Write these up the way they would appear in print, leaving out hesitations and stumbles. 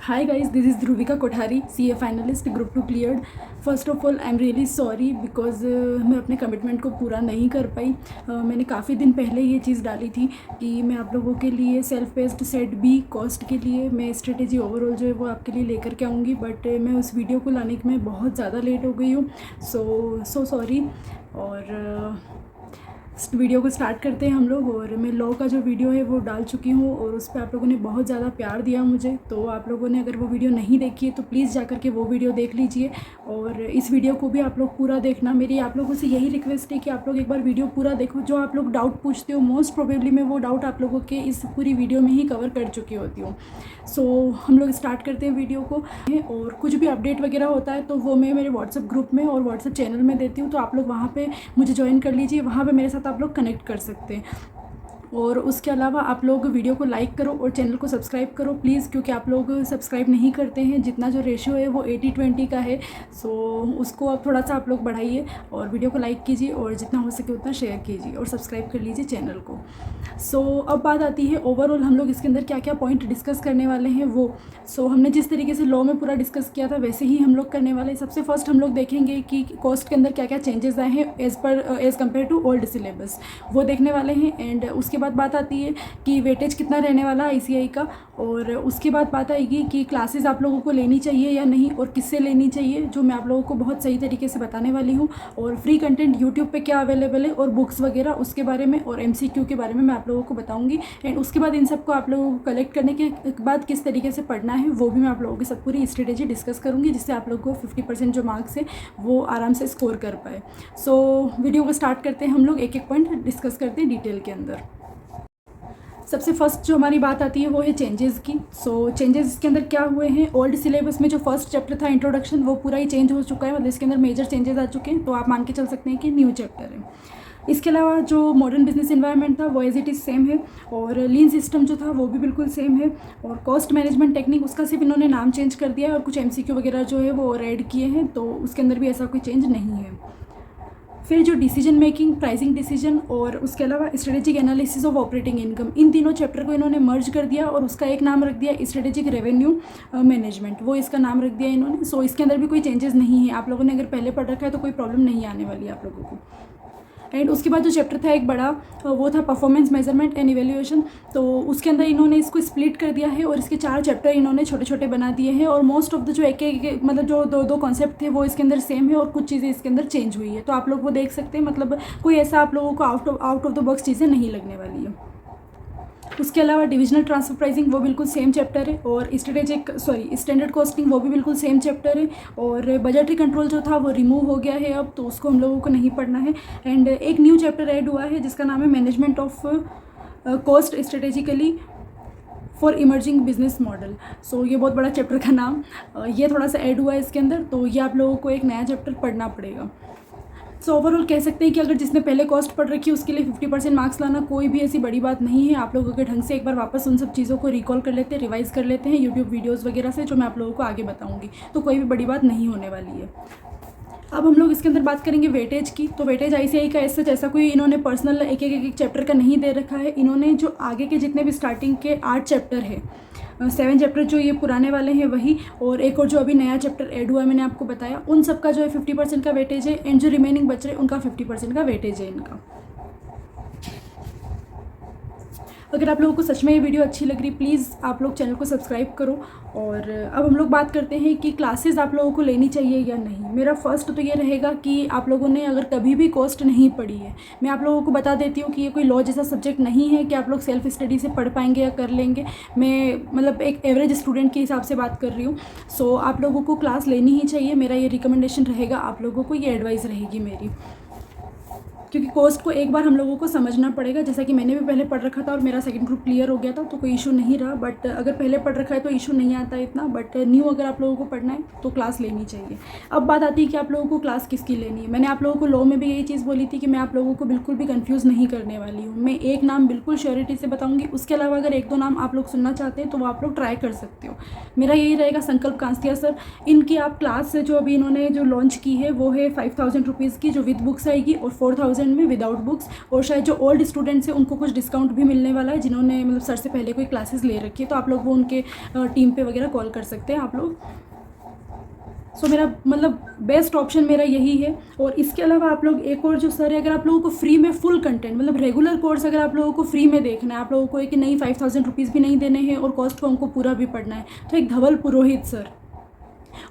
Hi guys, this is Dhruvika Kothari, CA finalist, Group 2 cleared. First of all I am really sorry because मैं अपने commitment को पूरा नहीं कर पाई। मैंने काफ़ी दिन पहले ये चीज़ डाली थी कि मैं आप लोगों के लिए self paced set B cost के लिए मैं स्ट्रेटेजी ओवरऑल जो है वो आपके लिए लेकर के आऊँगी, बट मैं उस वीडियो को लाने में बहुत ज़्यादा लेट हो गई हूँ। So sorry. और इस वीडियो को स्टार्ट करते हैं हम लोग। और मैं लॉ का जो वीडियो है वो डाल चुकी हूँ और उस पर आप लोगों ने बहुत ज़्यादा प्यार दिया मुझे, तो आप लोगों ने अगर वो वीडियो नहीं देखी है तो प्लीज़ जा कर के वो वीडियो देख लीजिए और इस वीडियो को भी आप लोग पूरा देखना। मेरी आप लोगों से यही रिक्वेस्ट है कि आप लोग एक बार वीडियो पूरा देखो। जो आप लोग डाउट पूछते हो मोस्ट प्रोबेबली मैं वो डाउट आप लोगों के इस पूरी वीडियो में ही कवर कर चुकी होती हूँ। हम लोग स्टार्ट करते हैं वीडियो को। और कुछ भी अपडेट वगैरह होता है तो वो मैं मेरे व्हाट्सएप ग्रुप में और व्हाट्सएप चैनल में देती हूँ, तो आप लोग वहाँ पे मुझे ज्वाइन कर लीजिए, वहाँ पे मेरे साथ आप लोग कनेक्ट कर सकते हैं। और उसके अलावा आप लोग वीडियो को लाइक करो और चैनल को सब्सक्राइब करो प्लीज़, क्योंकि आप लोग सब्सक्राइब नहीं करते हैं। जितना जो रेशियो है वो 80-20 का है। उसको अब थोड़ा सा आप लोग बढ़ाइए और वीडियो को लाइक कीजिए और जितना हो सके उतना शेयर कीजिए और सब्सक्राइब कर लीजिए चैनल को। अब बात आती है ओवरऑल हम लोग इसके अंदर क्या क्या पॉइंट डिस्कस करने वाले हैं वो। हमने जिस तरीके से लॉ में पूरा डिस्कस किया था वैसे ही हम लोग करने वाले हैं। सबसे फर्स्ट हम लोग देखेंगे कि कॉस्ट के अंदर क्या क्या चेंजेस आए हैं as compared to old syllabus, वो देखने वाले हैं। एंड उसके बाद बात आती है कि वेटेज कितना रहने वाला ICAI का, और उसके बाद बात आएगी कि क्लासेस आप लोगों को लेनी चाहिए या नहीं और किससे लेनी चाहिए, जो मैं आप लोगों को बहुत सही तरीके से बताने वाली हूँ। और फ्री कंटेंट यूट्यूब पे क्या अवेलेबल है और बुक्स वगैरह उसके बारे में और MCQ के बारे में मैं आप लोगों को बताऊँगी। एंड उसके बाद इन सबको आप लोगों को कलेक्ट करने के बाद किस तरीके से पढ़ना है वो भी मैं आप लोगों के साथ पूरी स्ट्रेटेजी डिस्कस करूँगी, जिससे आप लोगों को 50% जो मार्क्स है वो आराम से स्कोर कर पाए। वीडियो को स्टार्ट करते हैं हम लोग, एक एक पॉइंट डिस्कस करते हैं डिटेल के अंदर। सबसे फर्स्ट जो हमारी बात आती है वो है चेंजेस की। चेंजेस इसके अंदर क्या हुए हैं, ओल्ड सिलेबस में जो फर्स्ट चैप्टर था इंट्रोडक्शन वो पूरा ही चेंज हो चुका है, मतलब इसके अंदर मेजर चेंजेस आ चुके हैं, तो आप मान के चल सकते हैं कि न्यू चैप्टर है। इसके अलावा जो मॉडर्न बिजनेस एनवायरनमेंट था वो एज इट इज़ सेम है, और लीन सिस्टम जो था वो भी बिल्कुल सेम है, और कॉस्ट मैनेजमेंट टेक्निक उसका सिर्फ इन्होंने नाम चेंज कर दिया है और कुछ MCQ वगैरह जो है वो और ऐड किए हैं, तो उसके अंदर भी ऐसा कोई चेंज नहीं है। फिर जो डिसीजन मेकिंग, प्राइसिंग डिसीजन और उसके अलावा strategic analysis of operating income, इन तीनों चैप्टर को इन्होंने मर्ज कर दिया और उसका एक नाम रख दिया स्ट्रेटेजिक रेवेन्यू मैनेजमेंट, वो इसका नाम रख दिया इन्होंने। इसके अंदर भी कोई चेंजेस नहीं है। आप लोगों ने अगर पहले पढ़ रखा है तो कोई प्रॉब्लम नहीं आने वाली है आप लोगों को। एंड उसके बाद जो चैप्टर था एक बड़ा, वो था परफॉर्मेंस मेजरमेंट एंड इवेल्युएशन, तो उसके अंदर इन्होंने इसको स्प्लिट कर दिया है और इसके 4 चैप्टर इन्होंने छोटे छोटे बना दिए हैं। और मोस्ट ऑफ द जो एक मतलब जो दो कॉन्सेप्ट थे वो इसके अंदर सेम है और कुछ चीज़ें इसके अंदर चेंज हुई है, तो आप लोग वो देख सकते हैं। मतलब कोई ऐसा आप लोगों को आउट ऑफ द बॉक्स चीज़ें नहीं लगने वाली है। उसके अलावा डिविजनल ट्रांसफर प्राइसिंग वो बिल्कुल सेम चैप्टर है, और स्टैंडर्ड कॉस्टिंग वो भी बिल्कुल सेम चैप्टर है, और बजटरी कंट्रोल जो था वो रिमूव हो गया है अब, तो उसको हम लोगों को नहीं पढ़ना है। एंड एक न्यू चैप्टर ऐड हुआ है जिसका नाम है management of cost strategically for emerging business model. ये बहुत बड़ा चैप्टर का नाम ये थोड़ा सा ऐड हुआ है इसके अंदर, तो ये आप लोगों को एक नया चैप्टर पढ़ना पड़ेगा। ओवरऑल कह सकते हैं कि अगर जिसने पहले कॉस्ट पढ़ रखी है उसके लिए 50% मार्क्स लाना कोई भी ऐसी बड़ी बात नहीं है। आप लोग अगर ढंग से एक बार वापस उन सब चीज़ों को रिकॉल कर लेते हैं, रिवाइज कर लेते हैं यूट्यूब वीडियोस वगैरह से, जो मैं आप लोगों को आगे बताऊंगी, तो कोई भी बड़ी बात नहीं होने वाली है। अब हम लोग इसके अंदर बात करेंगे वेटेज की। तो वेटेज ICAI का ऐसा कोई इन्होंने पर्सनल एक चैप्टर का नहीं दे रखा है। इन्होंने जो आगे के जितने भी स्टार्टिंग के 8 चैप्टर है, 7 चैप्टर जो ये पुराने वाले हैं वही, और एक और जो अभी नया चैप्टर ऐड हुआ है मैंने आपको बताया, उन सब का जो है 50% का वेटेज है, एंड जो रिमेनिंग बच रहे हैं उनका 50% का वेटेज है इनका। अगर आप लोगों को सच में ये वीडियो अच्छी लग रही प्लीज़ आप लोग चैनल को सब्सक्राइब करो। और अब हम लोग बात करते हैं कि क्लासेस आप लोगों को लेनी चाहिए या नहीं। मेरा फर्स्ट तो ये रहेगा कि आप लोगों ने अगर कभी भी कॉस्ट नहीं पढ़ी है, मैं आप लोगों को बता देती हूँ कि ये कोई लॉ जैसा सब्जेक्ट नहीं है कि आप लोग सेल्फ स्टडी से पढ़ पाएंगे या कर लेंगे। मैं मतलब एक एवरेज स्टूडेंट के हिसाब से बात कर रही हूँ। आप लोगों को क्लास लेनी ही चाहिए, मेरा ये रिकमेंडेशन रहेगा आप लोगों को, ये एडवाइस रहेगी मेरी, क्योंकि कॉस्ट को एक बार हम लोगों को समझना पड़ेगा। जैसा कि मैंने भी पहले पढ़ रखा था और मेरा सेकंड ग्रुप क्लियर हो गया था, तो कोई इशू नहीं रहा। बट अगर पहले पढ़ रखा है तो इशू नहीं आता इतना, बट न्यू अगर आप लोगों को पढ़ना है तो क्लास लेनी चाहिए। अब बात आती है कि आप लोगों को क्लास किसकी लेनी है। मैंने आप लोगों को लॉ में भी यही चीज़ बोली थी कि मैं आप लोगों को बिल्कुल भी कन्फ्यूज़ नहीं करने वाली हूँ। मैं एक नाम बिल्कुल श्योरिटी से बताऊँगी, उसके अलावा अगर 1-2 नाम आप लोग सुनना चाहते हैं तो वो आप लोग ट्राई कर सकते हो। मेरा यही रहेगा। संकल्प कांस्तिया सर, इनकी आप क्लास जो अभी इन्होंने जो लॉन्च की है वो है 5000 रुपीज़ की, जो विद बुक्स आएगी, और 4000 10,000 में विदाउट बुक्स, और शायद जो ओल्ड स्टूडेंट्स हैं उनको कुछ डिस्काउंट भी मिलने वाला है जिन्होंने मतलब सर से पहले कोई क्लासेस ले रखी है, तो आप लोग वो उनके टीम पे वगैरह कॉल कर सकते हैं आप लोग। सो मेरा मतलब बेस्ट ऑप्शन मेरा यही है। और इसके अलावा आप लोग एक और जो सर है, अगर आप लोगों को फ्री में फुल कंटेंट मतलब रेगुलर कोर्स अगर आप लोगों को फ्री में देखना है, आप लोगों को एक नहीं 5,000 रुपीज़ भी नहीं देने हैं और कॉस्ट को हमको पूरा भी पढ़ना है, तो एक धवल पुरोहित सर,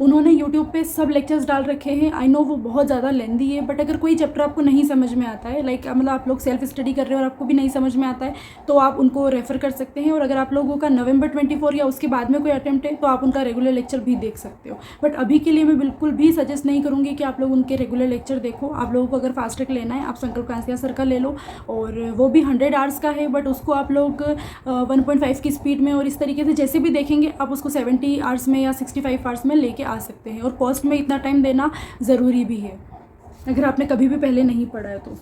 उन्होंने यूट्यूब पे सब लेक्चर्स डाल रखे हैं। आई नो वो बहुत ज़्यादा लेंदी है, बट अगर कोई चैप्टर आपको नहीं समझ में आता है, लाइक मतलब आप लोग सेल्फ स्टडी कर रहे हो और आपको भी नहीं समझ में आता है, तो आप उनको रेफ़र कर सकते हैं। और अगर आप लोगों का नवंबर 24 या उसके बाद में कोई अटैम्प्ट है तो आप उनका रेगुलर लेक्चर भी देख सकते हो। बट अभी के लिए मैं बिल्कुल भी सजेस्ट नहीं करूँगी कि आप लोग उनके रेगुलर लेक्चर देखो। आप लोगों को अगर फास्ट ट्रैक लेना है, आप संकल्प कांसिया सर का ले लो, और वो भी 100 आवर्स का है, बट उसको आप लोग 1.5 की स्पीड में और इस तरीके से जैसे भी देखेंगे आप उसको 70 आवर्स में या 65 आवर्स में लेके आ सकते हैं। और कॉस्ट में इतना टाइम देना ज़रूरी भी है अगर आपने कभी भी पहले नहीं पढ़ा है तो।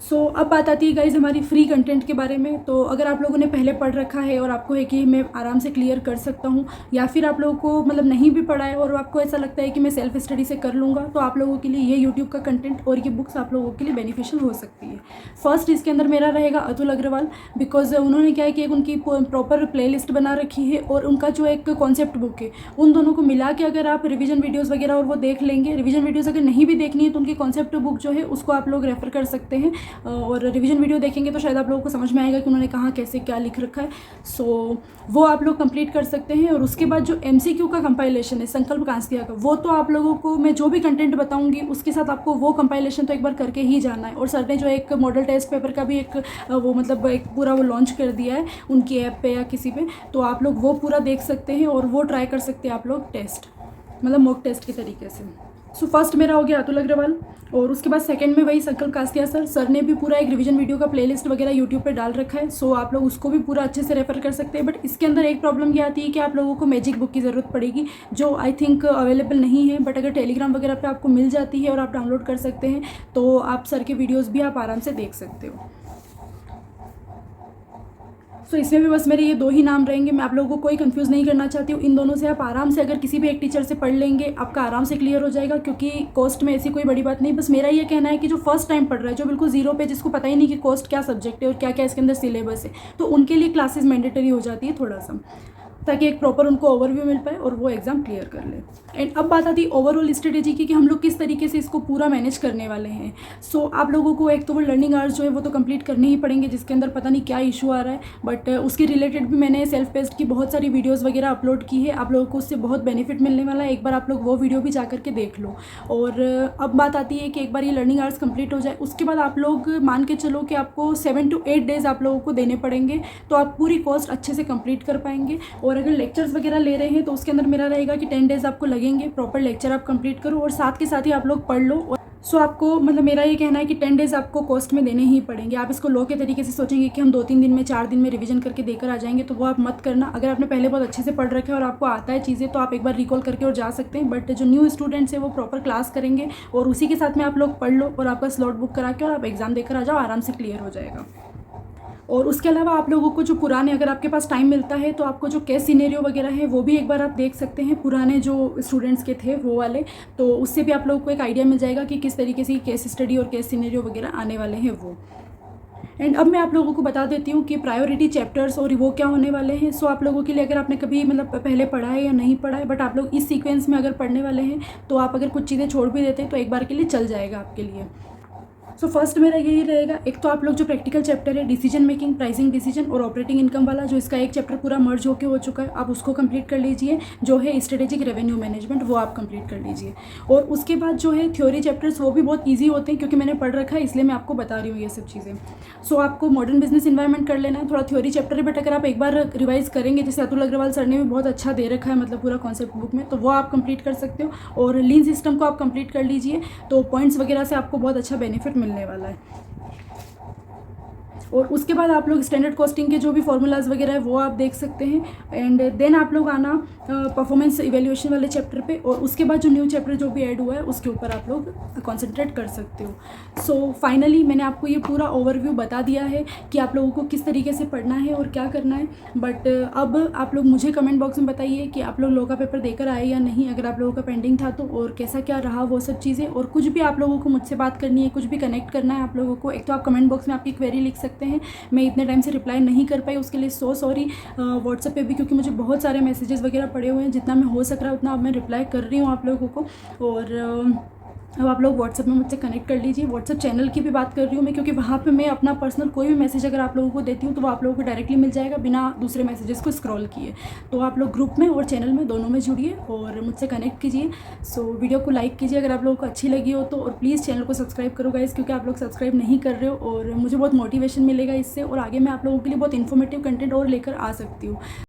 सो अब बात आती है गाइज़ हमारी फ्री कंटेंट के बारे में। तो अगर आप लोगों ने पहले पढ़ रखा है और आपको है कि मैं आराम से क्लियर कर सकता हूँ, या फिर आप लोगों को मतलब नहीं भी पढ़ा है और आपको ऐसा लगता है कि मैं सेल्फ स्टडी से कर लूँगा, तो आप लोगों के लिए ये यूट्यूब का कंटेंट और ये बुक्स आप लोगों के लिए बेनिफिशियल हो सकती है। फर्स्ट इसके अंदर मेरा रहेगा अतुल अग्रवाल, बिकॉज उन्होंने क्या है कि एक उनकी प्रॉपर प्ले लिस्ट बना रखी है, और उनका जो एक कॉन्सेप्ट बुक है उन दोनों को मिला के अगर आप रिवीजन वीडियोज़ वगैरह और वो देख लेंगे, रिवीजन वीडियोज़ अगर नहीं भी देखनी है तो उनकी कॉन्सेप्ट बुक जो है उसको आप लोग रेफ़र कर सकते हैं, और रिवीजन वीडियो देखेंगे तो शायद आप लोगों को समझ में आएगा कि उन्होंने कहाँ कैसे क्या लिख रखा है। सो वो आप लोग कंप्लीट कर सकते हैं। और उसके बाद जो MCQ का कंपाइलेशन है संकल्प कांसिया का, वो तो आप लोगों को मैं जो भी कंटेंट बताऊंगी उसके साथ आपको वो कंपाइलेशन तो एक बार करके ही जाना है। और सर ने जो एक मॉडल टेस्ट पेपर का भी एक वो मतलब एक पूरा वो लॉन्च कर दिया है उनकी ऐप पे या किसी पे, तो आप लोग वो पूरा देख सकते हैं और वो ट्राई कर सकते हैं आप लोग टेस्ट, मतलब मॉक टेस्ट के तरीके से। सो फर्स्ट मेरा हो गया अतुल अग्रवाल, और उसके बाद सेकंड में वही संकल्प कांसिया सर ने भी पूरा एक रिवीजन वीडियो का प्लेलिस्ट वगैरह यूट्यूब पे डाल रखा है। सो आप लोग उसको भी पूरा अच्छे से रेफर कर सकते हैं। बट इसके अंदर एक प्रॉब्लम ये आती है कि आप लोगों को मैजिक बुक की ज़रूरत पड़ेगी, जो आई थिंक अवेलेबल नहीं है, बट अगर टेलीग्राम वगैरह पे आपको मिल जाती है और आप डाउनलोड कर सकते हैं तो आप सर के वीडियोज़ भी आप आराम से देख सकते हो। सो इसमें भी बस मेरे ये दो ही नाम रहेंगे, मैं आप लोगों को कोई कंफ्यूज नहीं करना चाहती हूँ। इन दोनों से आप आराम से अगर किसी भी एक टीचर से पढ़ लेंगे आपका आराम से क्लियर हो जाएगा, क्योंकि कॉस्ट में ऐसी कोई बड़ी बात नहीं। बस मेरा ये कहना है कि जो फर्स्ट टाइम पढ़ रहा है, जो बिल्कुल जीरो पे, जिसको पता ही नहीं कि कॉस्ट क्या सब्जेक्ट है और क्या क्या इसके अंदर सिलेबस है, तो उनके लिए क्लासेस मैंडेटरी हो जाती है थोड़ा सा, ताकि एक प्रॉपर उनको ओवरव्यू मिल पाए और वो एग्ज़ाम क्लियर कर ले। एंड अब बात आती है ओवरऑल स्ट्रेटेजी की कि हम लोग किस तरीके से इसको पूरा मैनेज करने वाले हैं। सो आप लोगों को एक तो वो लर्निंग आवर्स जो है वो तो कंप्लीट करने ही पड़ेंगे, जिसके अंदर पता नहीं क्या इशू आ रहा है, बट उसके रिलेटेड भी मैंने सेल्फ पेस्ट की बहुत सारी वीडियोज़ वगैरह अपलोड की है। आप लोगों को उससे बहुत बेनिफिट मिलने वाला है, एक बार आप लोग वो वीडियो भी जा करके देख लो। और अब बात आती है कि एक बार ये लर्निंग आवर्स कंप्लीट हो जाए, उसके बाद आप लोग मान के चलो कि आपको 7 to 8 डेज़ आप लोगों को देने पड़ेंगे, तो आप पूरी कॉस्ट अच्छे से कंप्लीट कर पाएंगे। और अगर लेक्चर्स वगैरह ले रहे हैं तो उसके अंदर मेरा रहेगा कि 10 डेज़ आपको लगेंगे, प्रॉपर लेक्चर आप कंप्लीट करो और साथ के साथ ही आप लोग पढ़ लो। और सो आपको मतलब मेरा ये कहना है कि 10 डेज़ आपको कॉस्ट में देने ही पड़ेंगे। आप इसको लो के तरीके से सोचेंगे कि हम 2-3 दिन में 4 दिन में रिवीजन करके देकर आ जाएंगे, तो वो आप मत करना। अगर आपने पहले बहुत अच्छे से पढ़ रखा है और आपको आता है चीज़ें, तो आप एक बार रिकॉल करके और जा सकते हैं। बट जो न्यू स्टूडेंट्स है वो प्रॉपर क्लास करेंगे और उसी के साथ में आप लोग पढ़ लो और आपका स्लॉट बुक करा के और आप एग्ज़ाम देकर आ जाओ, आराम से क्लियर हो जाएगा। और उसके अलावा आप लोगों को जो पुराने, अगर आपके पास टाइम मिलता है तो आपको जो केस सिनेरियो वगैरह है वो भी एक बार आप देख सकते हैं, पुराने जो स्टूडेंट्स के थे वो वाले, तो उससे भी आप लोगों को एक आइडिया मिल जाएगा कि किस तरीके से केस स्टडी और केस सिनेरियो वगैरह आने वाले हैं वो। एंड अब मैं आप लोगों को बता देती हूँ कि प्रायोरिटी चैप्टर्स और वो क्या होने वाले हैं। सो आप लोगों के लिए, अगर आपने कभी मतलब पहले पढ़ा है या नहीं पढ़ा है, बट आप लोग इस सीक्वेंस में अगर पढ़ने वाले हैं, तो आप अगर कुछ चीज़ें छोड़ भी देते हैं तो एक बार के लिए चल जाएगा आपके लिए। सो फर्स्ट मेरा यही रहेगा, एक तो आप लोग जो प्रैक्टिकल चैप्टर है डिसीजन मेकिंग, प्राइसिंग डिसीजन और ऑपरेटिंग इनकम वाला, जो इसका एक चैप्टर पूरा मर्ज होके हो चुका है, आप उसको कंप्लीट कर लीजिए। जो है स्ट्रेटेजिक रेवेन्यू मैनेजमेंट, वो आप कंप्लीट कर लीजिए। और उसके बाद जो है थ्योरी चैप्टर्स, वो भी बहुत ईजी होते हैं क्योंकि मैंने पढ़ रखा है, इसलिए मैं आपको बता रही हूँ ये सब चीज़ें। सो आपको मॉडर्न बिजनेस इन्वायरमेंट कर लेना है, थोड़ा थ्योरी चैप्टर है, बट अगर आप एक बार रिवाइज करेंगे, जैसे अतुल अग्रवाल सर ने भी बहुत अच्छा दे रखा है मतलब पूरा कॉन्सेप्ट बुक में, तो वो आप कंप्लीट कर सकते हो। और लीन सिस्टम को आप कंप्लीट कर लीजिए, तो पॉइंट्स वगैरह से आपको बहुत अच्छा बेनिफिट मिलने वाला है। और उसके बाद आप लोग स्टैंडर्ड कॉस्टिंग के जो भी फॉर्मूलाज वगैरह है वो आप देख सकते हैं। एंड देन आप लोग आना परफॉर्मेंस इवेल्यूएशन वाले चैप्टर पे, और उसके बाद जो न्यू चैप्टर जो भी ऐड हुआ है उसके ऊपर आप लोग कॉन्सेंट्रेट कर सकते हो। सो फाइनली मैंने आपको ये पूरा ओवरव्यू बता दिया है कि आप लोगों को किस तरीके से पढ़ना है और क्या करना है। बट अब आप लोग मुझे कमेंट बॉक्स में बताइए कि आप लोग लॉ का पेपर देकर आए या नहीं, अगर आप लोगों का पेंडिंग था तो, और कैसा क्या रहा वो सब चीज़ें। और कुछ भी आप लोगों को मुझसे बात करनी है, कुछ भी कनेक्ट करना है आप लोगों को, एक तो आप कमेंट बॉक्स में आपकी क्वेरी लिख सकते हैं। मैं इतने टाइम से रिप्लाई नहीं कर पाई उसके लिए सॉरी। व्हाट्सएप पे भी क्योंकि मुझे बहुत सारे मैसेजेस वगैरह पड़े हुए हैं, जितना मैं हो सक रहा है उतना अब मैं रिप्लाई कर रही हूँ आप लोगों को। और अब आप लोग व्हाट्सएप में मुझसे कनेक्ट कर लीजिए। व्हाट्सएप चैनल की भी बात कर रही हूँ मैं, क्योंकि वहाँ पे मैं अपना पर्सनल कोई भी मैसेज अगर आप लोगों को देती हूँ तो वो आप लोगों को डायरेक्टली मिल जाएगा बिना दूसरे मैसेजेस को स्क्रॉल किए। तो आप लोग ग्रुप में और चैनल में दोनों में जुड़िए और मुझसे कनेक्ट कीजिए। सो वीडियो को लाइक कीजिए अगर आप लोगों को अच्छी लगी हो तो, और प्लीज़ चैनल को सब्सक्राइब करो गाइस, क्योंकि आप लोग सब्सक्राइब नहीं कर रहे हो और मुझे बहुत मोटिवेशन मिलेगा इससे, और आगे मैं आप लोगों के लिए बहुत इन्फॉर्मेटिव कंटेंट और लेकर आ सकती हूँ।